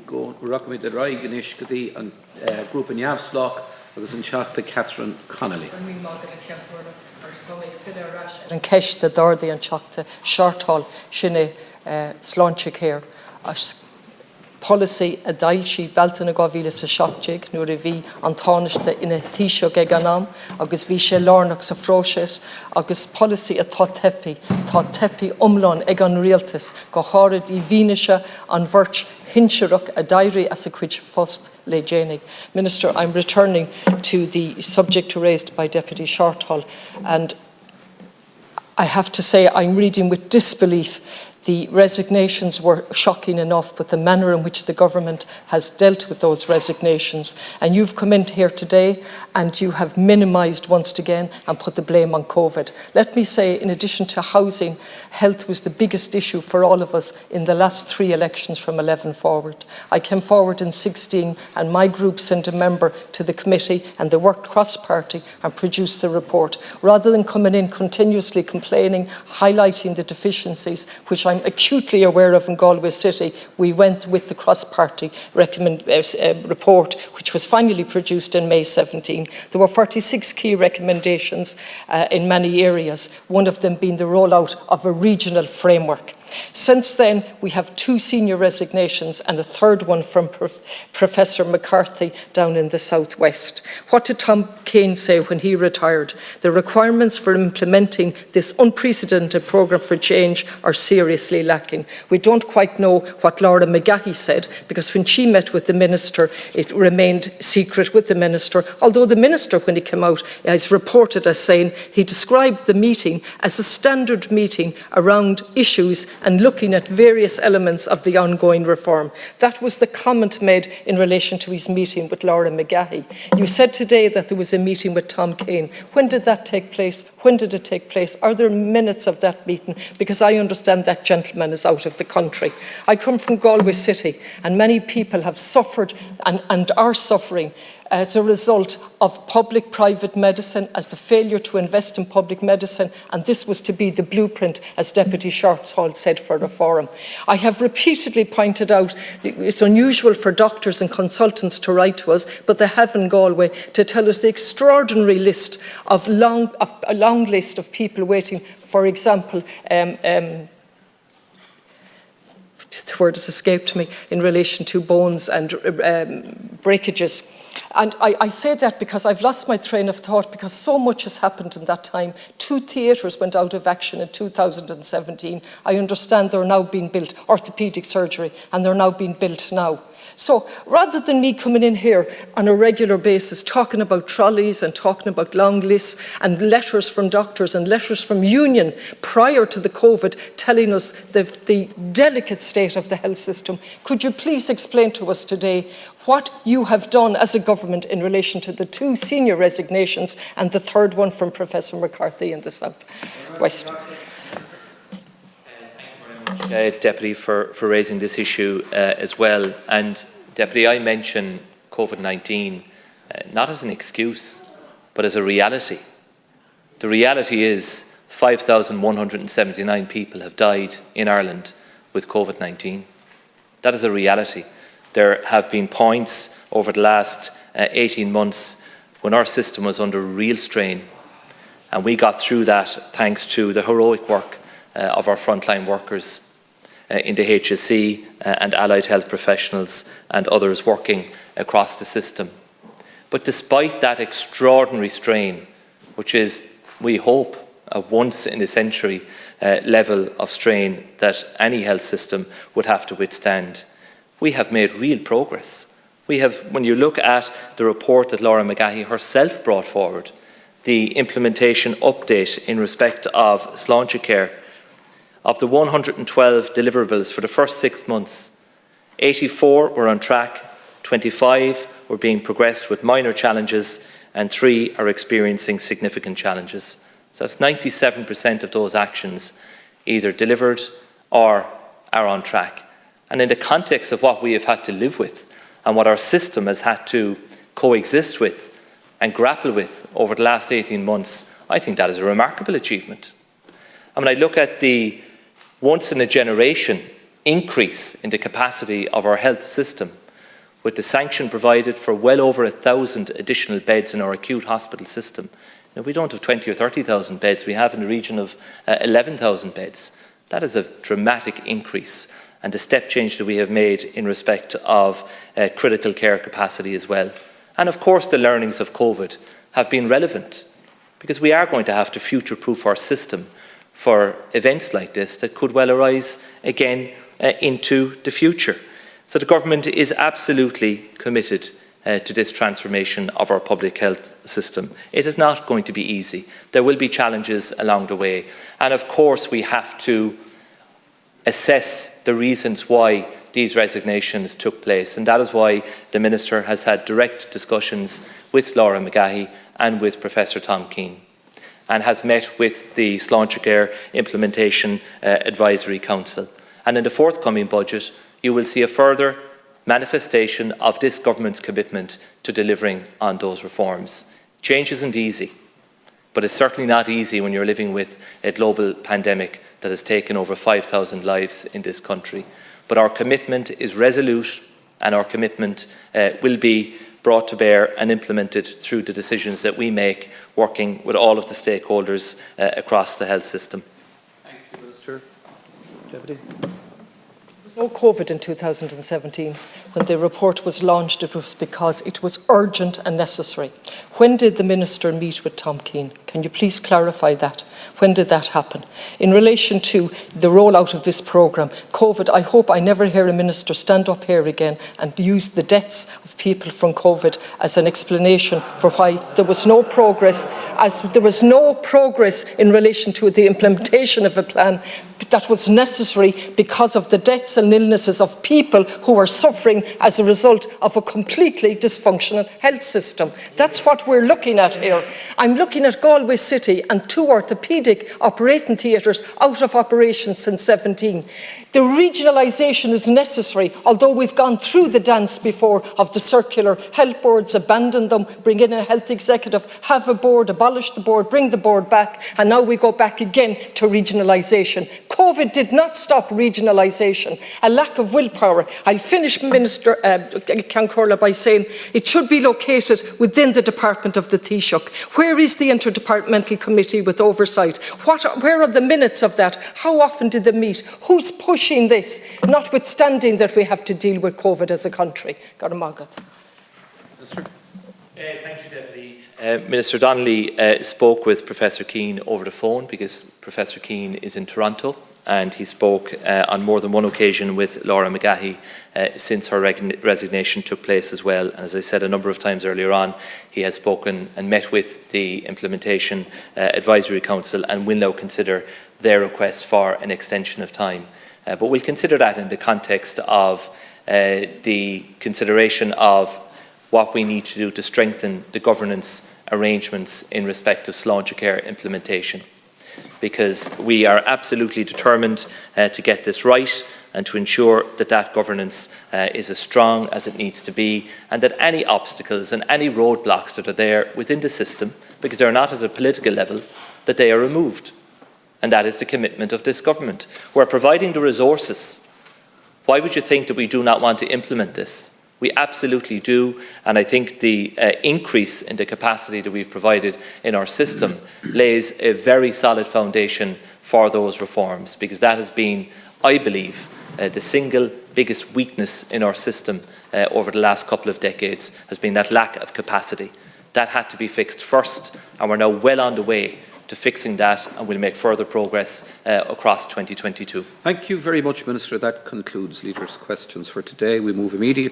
go rockmid the Roig and Ishkadi and group in Yavslok agus an seachta Catherine Connolly. An ceist the Dordi an seachta Shorthall sinne Slainte here. Policy a dailshi beltan a govile sa shotjig nuair a bhí an tánaiste ina tíisio ge ganam agus bhí sé lárnach sa fróises agus policy a tá tepi umlán ag an rialtas go háred I bhíneise an bhirt hinseach a dairi as a quid fost le dénig. Minister, I'm returning to the subject raised by Deputy Shorthall, and I have to say I'm reading with disbelief. The resignations were shocking enough, but the manner in which the government has dealt with those resignations, and you've come in here today and you have minimised once again and put the blame on COVID. Let me say, in addition to housing, health was the biggest issue for all of us in the last 3 elections from 11 forward. I came forward in 16 and my group sent a member to the committee and they worked cross-party and produced the report. Rather than coming in continuously complaining, highlighting the deficiencies, which I'm acutely aware of in Galway City, we went with the cross-party report, which was finally produced in May 17. There were 46 key recommendations in many areas, one of them being the rollout of a regional framework. Since then, we have 2 senior resignations and a third one from Professor McCarthy down in the southwest. What did Tom Kane say when he retired? The requirements for implementing this unprecedented programme for change are seriously lacking. We don't quite know what Laura McGahey said, because when she met with the minister, it remained secret with the minister, although the minister, when he came out, is reported as saying he described the meeting as a standard meeting around issues and looking at various elements of the ongoing reform. That was the comment made in relation to his meeting with Laura McGahey. You said today that there was a meeting with Tom Kane. When did that take place? When did it take place? Are there minutes of that meeting? Because I understand that gentleman is out of the country. I come from Galway City, and many people have suffered and are suffering as a result of public-private medicine, as the failure to invest in public medicine, and this was to be the blueprint, as Deputy Shorthall said, for reform. I have repeatedly pointed out that it's unusual for doctors and consultants to write to us, but they have in Galway, to tell us the extraordinary list of a long list of people waiting, for example, the word has escaped me, in relation to bones and breakages. And I say that because I've lost my train of thought, because so much has happened in that time. 2 theatres went out of action in 2017. I understand they're now being built, orthopaedic surgery, and they're now being built now. So rather than me coming in here on a regular basis talking about trolleys and talking about long lists and letters from doctors and letters from union prior to the COVID telling us the delicate state of the health system, could you please explain to us today what you have done as a government in relation to the 2 senior resignations and the third one from Professor McCarthy in the South West? Deputy, for raising this issue as well. And Deputy, I mention COVID-19 not as an excuse, but as a reality. The reality is 5,179 people have died in Ireland with COVID-19. That is a reality. There have been points over the last 18 months when our system was under real strain, and we got through that thanks to the heroic work of our frontline workers in the HSE and allied health professionals and others working across the system. But despite that extraordinary strain, which is, we hope, a once-in-a-century level of strain that any health system would have to withstand, we have made real progress. We have, when you look at the report that Laura McGahey herself brought forward, the implementation update in respect of Slainte care, of the 112 deliverables for the first 6 months, 84 were on track, 25 were being progressed with minor challenges, and 3 are experiencing significant challenges. So that's 97% of those actions either delivered or are on track. And in the context of what we have had to live with and what our system has had to coexist with and grapple with over the last 18 months, I think that is a remarkable achievement. And when I look at the once-in-a-generation increase in the capacity of our health system, with the sanction provided for well over 1,000 additional beds in our acute hospital system. Now, we don't have 20 or 30,000 beds, we have in the region of 11,000 beds. That is a dramatic increase, and the step change that we have made in respect of critical care capacity as well. And of course the learnings of COVID have been relevant, because we are going to have to future-proof our system for events like this that could well arise again into the future. So the government is absolutely committed to this transformation of our public health system. It is not going to be easy. There will be challenges along the way. And of course we have to assess the reasons why these resignations took place, and that is why the Minister has had direct discussions with Laura McGahey and with Professor Tom Keane, and has met with the Slainte Implementation Advisory Council. And in the forthcoming budget, you will see a further manifestation of this government's commitment to delivering on those reforms. Change isn't easy, but it's certainly not easy when you're living with a global pandemic that has taken over 5,000 lives in this country. But our commitment is resolute, and our commitment will be brought to bear and implemented through the decisions that we make, working with all of the stakeholders across the health system. Thank you, Minister. Deputy. No COVID in 2017. When the report was launched, it was because it was urgent and necessary. When did the Minister meet with Tom Keane? Can you please clarify that? When did that happen? In relation to the rollout of this programme, COVID, I hope I never hear a Minister stand up here again and use the deaths of people from COVID as an explanation for why there was no progress, as there was no progress in relation to the implementation of a plan that was necessary because of the deaths and illnesses of people who are suffering as a result of a completely dysfunctional health system. That's what we're looking at here. I'm looking at Galway City and 2 orthopaedic operating theatres out of operation since 17. The regionalisation is necessary, although we've gone through the dance before of the circular health boards, abandon them, bring in a health executive, have a board, abolish the board, bring the board back, and now we go back again to regionalisation. COVID did not stop regionalisation, a lack of willpower. I'll finish, Minister Cancurla, by saying it should be located within the Department of the Taoiseach. Where is the Interdepartmental Committee with oversight? Where are the minutes of that? How often did they meet? Who's pushing this, notwithstanding that we have to deal with COVID as a country? Minister. Thank you, Deputy. Minister Donnelly spoke with Professor Keane over the phone, because Professor Keane is in Toronto, and he spoke on more than one occasion with Laura McGahey since her resignation took place as well. And as I said a number of times earlier on, he has spoken and met with the Implementation Advisory Council and will now consider their request for an extension of time. But we'll consider that in the context of the consideration of what we need to do to strengthen the governance arrangements in respect of Slainte implementation, because we are absolutely determined to get this right and to ensure that that governance is as strong as it needs to be, and that any obstacles and any roadblocks that are there within the system, because they're not at a political level, that they are removed. And that is the commitment of this government. We're providing the resources. Why would you think that we do not want to implement this? We absolutely do, and I think the increase in the capacity that we've provided in our system lays a very solid foundation for those reforms, because that has been, I believe, the single biggest weakness in our system over the last couple of decades, has been that lack of capacity. That had to be fixed first, and we're now well on the way to fixing that, and we'll make further progress across 2022. Thank you very much, Minister. That concludes Leaders' questions for today. We move immediately